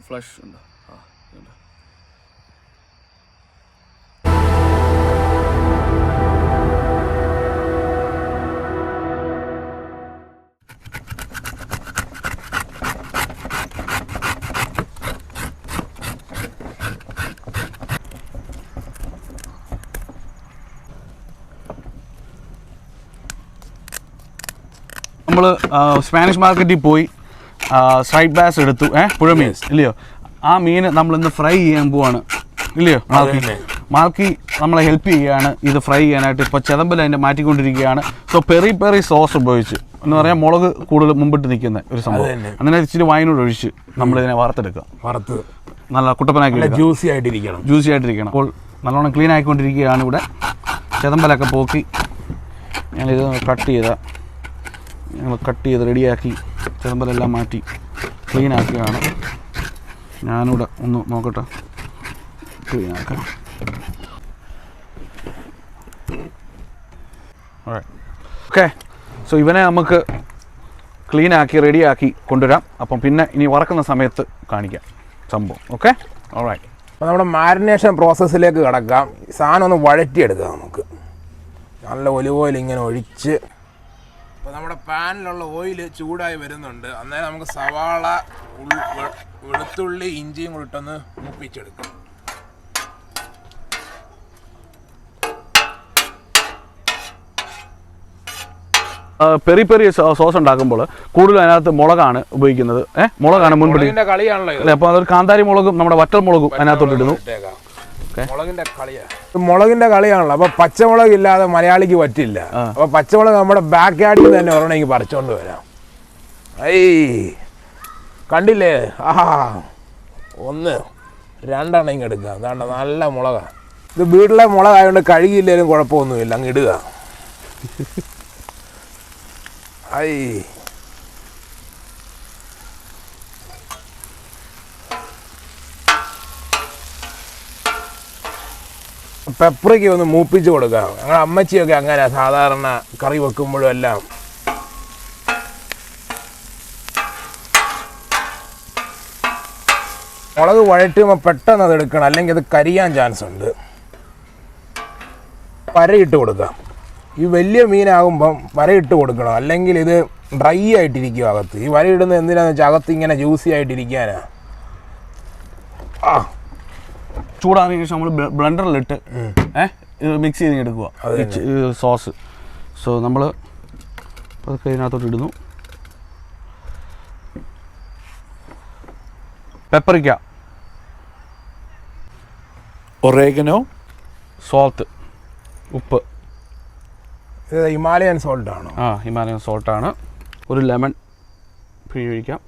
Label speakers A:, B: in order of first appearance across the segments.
A: Flush ഉണ്ട്. ആ ഉണ്ട്. നമ്മൾ സ്പാനിഷ് മാർക്കറ്റിൽ പോയി സ്ട്രൈറ്റ് ബാസ് എടുത്തു, പുഴമീൻ ഇല്ലയോ? ആ മീൻ നമ്മളിന്ന് ഫ്രൈ ചെയ്യാൻ പോവാണ് ഇല്ലയോ? മാർക്കി നമ്മളെ ഹെൽപ്പ് ചെയ്യുകയാണ് ഇത് ഫ്രൈ ചെയ്യാനായിട്ട്. ഇപ്പോൾ ചെതമ്പൽ അതിൻ്റെ മാറ്റിക്കൊണ്ടിരിക്കുകയാണ്. സോ പെറി പെറി സോസ് ഉപയോഗിച്ച് എന്ന് പറയാൻ മുളക് കൂടുതൽ മുമ്പിട്ട് നിൽക്കുന്ന ഒരു സംഭവം. അങ്ങനെ ഇച്ചിരി വൈനോട് ഒഴിച്ച് നമ്മളിതിനെ വറുത്ത് നല്ല കുട്ടപ്പനാക്കി
B: ജ്യൂസി ആയിട്ടിരിക്കണം.
A: അപ്പോൾ നല്ലോണം ക്ലീൻ ആയിക്കൊണ്ടിരിക്കുകയാണ് ഇവിടെ. ചെതമ്പലൊക്കെ പോക്കി ഞാനിത് കട്ട് ചെയ്ത് റെഡിയാക്കി ചെതമ്പലെല്ലാം മാറ്റി ക്ലീനാക്കുകയാണ്. ഞാനിവിടെ ഒന്ന് നോക്കട്ടെ, ക്ലീനാക്കാം. ഓക്കെ, സോ ഇവനെ നമുക്ക് ക്ലീനാക്കി റെഡിയാക്കി കൊണ്ടുവരാം. അപ്പം പിന്നെ ഇനി വറക്കുന്ന സമയത്ത് കാണിക്കാം സംഭവം. Okay, alright.
B: അപ്പോൾ നമ്മുടെ മാരിനേഷൻ പ്രോസസ്സിലേക്ക് കിടക്കാം. സാധനം ഒന്ന് വഴറ്റിയെടുക്കാം. നമുക്ക് നല്ല ഒലിവ് ഓയിൽ ഇങ്ങനെ ഒഴിച്ച്, അപ്പോൾ നമ്മുടെ പാനിലുള്ള ഓയിൽ ചൂടായി വരുന്നുണ്ട്. അന്നേരം നമുക്ക് സവാള, വെളുത്തുള്ളി, ഇഞ്ചിയും കൂടി ഇട്ടൊന്ന് മൂപ്പിച്ചെടുക്കാം.
A: പെരി പെരി സോസ് ഉണ്ടാക്കുമ്പോൾ കൂടുതലും അതിനകത്ത് മുളകാണ് ഉപയോഗിക്കുന്നത്. മുളകാണ് മുൻപിടി
B: കളിയാണല്ലോ.
A: അപ്പോൾ അതൊരു കാന്താരി മുളകും നമ്മുടെ വറ്റൽ മുളകും അതിനകത്തോട്ട് ഇടുന്നു.
B: മുളകിന്റെ കളിയാണല്ലോ. അപ്പൊ പച്ചമുളക് ഇല്ലാതെ മലയാളിക്ക് പറ്റില്ല. അപ്പൊ പച്ചമുളക് നമ്മുടെ ബാക്ക് യാർഡിൽ തന്നെ ഒരെണ്ണം പറിച്ചോണ്ട് വരാം. കണ്ടില്ലേ? ഒന്ന് രണ്ടെണ്ണം ഇങ്ങ് എടുക്കുക. അതാണ്ട് നല്ല മുളകാണ്. ഇത് വീട്ടിലെ മുളകായതുകൊണ്ട് കഴുകിയില്ലേലും കുഴപ്പമൊന്നുമില്ല, അങ്ങ് ഇടുക. പെപ്പറിക്ക് ഒന്ന് മൂപ്പിച്ച് കൊടുക്കാം. ഞങ്ങളുടെ അമ്മച്ചിയൊക്കെ അങ്ങനെ സാധാരണ കറി വെക്കുമ്പോഴും എല്ലാം. മുളക് വഴറ്റുമ്പോൾ പെട്ടെന്ന് അത് എടുക്കണം, അല്ലെങ്കിൽ അത് കരിയാൻ ചാൻസ് ഉണ്ട്. പരയിട്ട് കൊടുക്കാം. ഈ വലിയ മീനാകുമ്പം വരയിട്ട് കൊടുക്കണം, അല്ലെങ്കിൽ ഇത് ഡ്രൈ ആയിട്ടിരിക്കും അകത്ത്. ഈ വരയിടുന്നത് എന്തിനാന്ന് വെച്ചാൽ അകത്ത് ഇങ്ങനെ ജ്യൂസി ആയിട്ടിരിക്കാനാ.
A: ചൂടാറിയ ശേഷം നമ്മൾ ബ്ലെൻഡറിലിട്ട് മിക്സ് ചെയ്ത് എടുക്കുക സോസ്. സോ നമ്മൾ അതൊക്കെ ഇതിനകത്തോട്ട് ഇടുന്നു. പെപ്പറിക്ക, ഒറേഗനോ, സോൾട്ട്, ഉപ്പ്.
B: ഇത് ഹിമാലയൻ സോൾട്ടാണോ?
A: ഹിമാലയൻ സോൾട്ടാണ്. ഒരു ലെമൺ പിഴിയൊഴിക്കാം.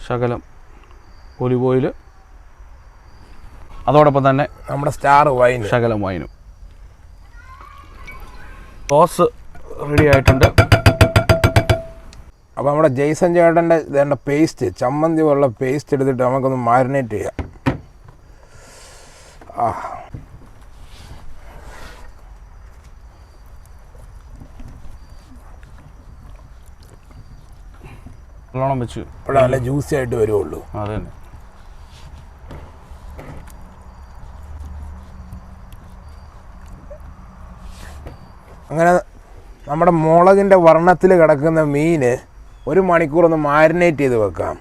A: ശകലം ഒലിവ് ഓയിൽ, അതോടൊപ്പം തന്നെ
B: നമ്മുടെ സ്റ്റാർ വൈൻ,
A: ശകലം വൈനും. സോസ് റെഡി ആയിട്ടുണ്ട്.
B: അപ്പോൾ നമ്മുടെ ജെയ്സൺ ചേട്ടൻ്റെ ഇതേണ്ട പേസ്റ്റ്, ചമ്മന്തി പോലുള്ള പേസ്റ്റ് എടുത്തിട്ട് നമുക്കൊന്ന് മാരിനേറ്റ് ചെയ്യാം.
A: നല്ലോണം വെച്ച്
B: ഇവിടെ നല്ല ജ്യൂസി ആയിട്ട് വരുള്ളൂ.
A: അത് തന്നെ.
B: അങ്ങനെ നമ്മുടെ മുളകിൻ്റെ വർണ്ണത്തിൽ കിടക്കുന്ന മീൻ 1 മണിക്കൂർ ഒന്ന് മാരിനേറ്റ് ചെയ്ത് വെക്കാം.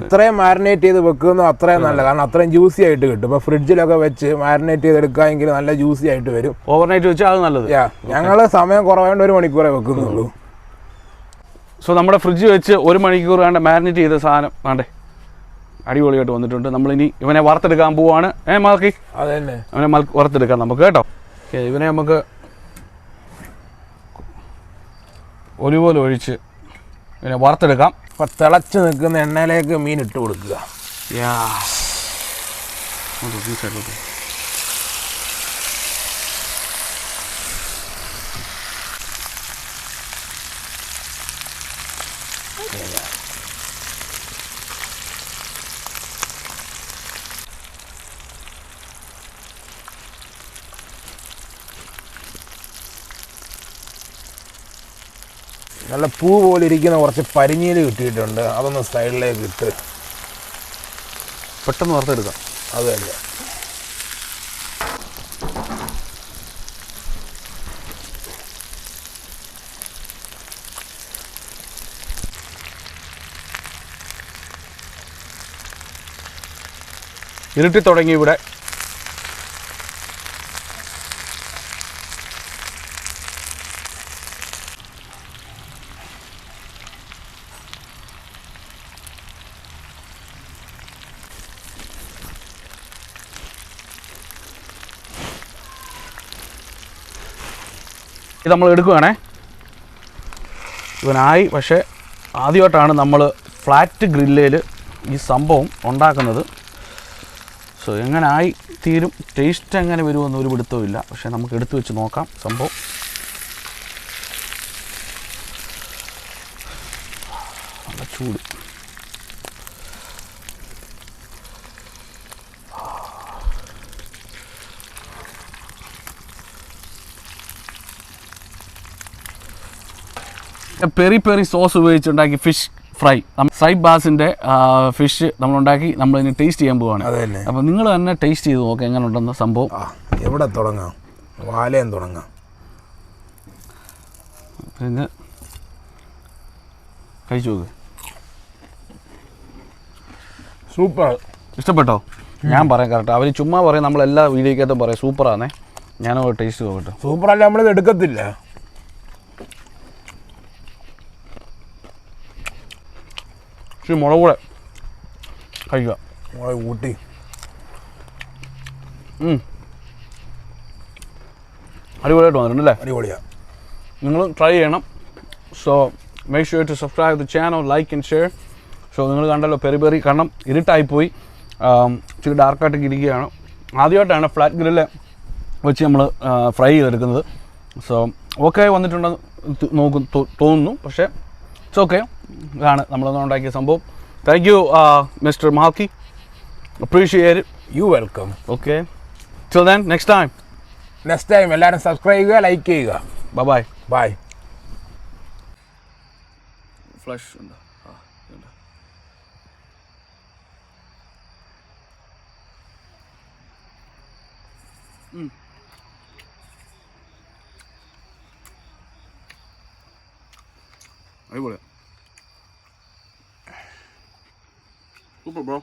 B: എത്രയും മാരിനേറ്റ് ചെയ്ത് വെക്കുന്നോ അത്രയും നല്ല, കാരണം അത്രയും ജ്യൂസി ആയിട്ട് കിട്ടും. ഇപ്പോൾ ഫ്രിഡ്ജിലൊക്കെ വെച്ച് മാരിനേറ്റ് ചെയ്തെടുക്കാമെങ്കിൽ നല്ല ജ്യൂസി ആയിട്ട് വരും.
A: ഓവർനൈറ്റ് വെച്ചാൽ അത് നല്ലത്.
B: ഞങ്ങൾ സമയം കുറവായതുകൊണ്ട് 1 മണിക്കൂറേ വെക്കുന്നുള്ളൂ.
A: സോ നമ്മുടെ ഫ്രിഡ്ജ് വെച്ച് 1 മണിക്കൂർ വേണ്ട മാരിനേറ്റ് ചെയ്ത സാധനം വേണ്ടേ അടിപൊളിയായിട്ട് വന്നിട്ടുണ്ട്. നമ്മളിനി ഇവനെ വറുത്തെടുക്കാൻ പോവാണ്. മാർക്കി
B: അതന്നെ,
A: അവനെ വറുത്തെടുക്കാം നമുക്ക് കേട്ടോ. ഇവനെ നമുക്ക് ഒലിവ് ഓയിൽ ഒഴിച്ച് ഇവനെ വറുത്തെടുക്കാം.
B: അപ്പം തിളച്ച് നിൽക്കുന്ന എണ്ണയിലേക്ക് മീൻ ഇട്ട് കൊടുക്കുക. നല്ല പൂ പോലെ ഇരിക്കുന്ന കുറച്ച് പരിഞ്ഞീല് കിട്ടിയിട്ടുണ്ട്. അതൊന്ന് സൈഡിലേക്ക് ഇട്ട്
A: പെട്ടെന്ന് വറുത്തെടുക്കാം.
B: അത് തന്നെ.
A: ഇരുട്ടി തുടങ്ങി ഇവിടെ. ഇത് നമ്മൾ എടുക്കുകയാണേ. ഇവനായി, പക്ഷേ ആദ്യമായിട്ടാണ് നമ്മൾ ഫ്ലാറ്റ് ഗ്രില്ലിൽ ഈ സംഭവം ഉണ്ടാക്കുന്നത്. സോ എങ്ങനെ ആയി തീരും, ടേസ്റ്റ് എങ്ങനെ വരുമെന്ന് ഒരു പിടുത്തവും ഇല്ല. പക്ഷേ നമുക്ക് എടുത്തു വെച്ച് നോക്കാം സംഭവം. നല്ല ചൂട്. പെരി പെരി സോസ് ഉപയോഗിച്ചുണ്ടാക്കി ഫിഷ് ഫ്രൈ, ഫ്രൈഡ് ബാസിൻ്റെ ഫിഷ് നമ്മളുണ്ടാക്കി നമ്മളിനി ടേസ്റ്റ് ചെയ്യാൻ പോവുകയാണ്. അപ്പോൾ നിങ്ങൾ തന്നെ ടേസ്റ്റ് ചെയ്ത് നോക്കാം എങ്ങനെ ഉണ്ടെന്ന് സംഭവം.
B: എവിടെ തുടങ്ങാം? വാലയം തുടങ്ങാം.
A: പിന്നെ കഴിച്ചു നോക്ക്.
B: സൂപ്പർ.
A: ഇഷ്ടപ്പെട്ടോ? ഞാൻ പറയാം കറക്റ്റ്. അവർ ചുമ്മാ പറയും, നമ്മളെല്ലാ വീഡിയോക്കകത്തും പറയും സൂപ്പറാണേ. ഞാനൊരു ടേസ്റ്റ് നോക്കട്ടെ.
B: സൂപ്പറല്ല, നമ്മളിത് എടുക്കത്തില്ല.
A: പക്ഷേ മുളക് കൂടെ കഴിക്കുക.
B: മുളക് കൂട്ടി.
A: അടിപൊളിയായിട്ട് വന്നിട്ടുണ്ടല്ലേ?
B: അടിപൊളിയാണ്.
A: നിങ്ങൾ ട്രൈ ചെയ്യണം. So make sure to subscribe the channel, like and share. So നിങ്ങൾ കണ്ടല്ലോ പെരി പെരി, കാരണം ഇരുട്ടായിപ്പോയി, ഇച്ചിരി ഡാർക്കായിട്ടൊക്കെ ഇരിക്കുകയാണ്. ആദ്യമായിട്ടാണ് ഫ്ലാറ്റ് ഗ്രില്ല് വെച്ച് നമ്മൾ ഫ്രൈ ചെയ്തെടുക്കുന്നത്. സോ ഓക്കെ വന്നിട്ടുണ്ടെന്ന് തോന്നുന്നു. പക്ഷേ ഇറ്റ്സ് ഓക്കെ. ഇതാണ് നമ്മളൊന്നും ഉണ്ടാക്കിയ സംഭവം. Thank you mister Malki, appreciate.
B: You welcome.
A: Okay, till then, next time
B: എല്ലാവരും സബ്സ്ക്രൈബ് ചെയ്യുക, ലൈക്ക് ചെയ്യുക.
A: Bye
B: bye.
A: ഫ്ലഷ് ഉണ്ട്. അടിപൊളിയാണ്. Super, bro.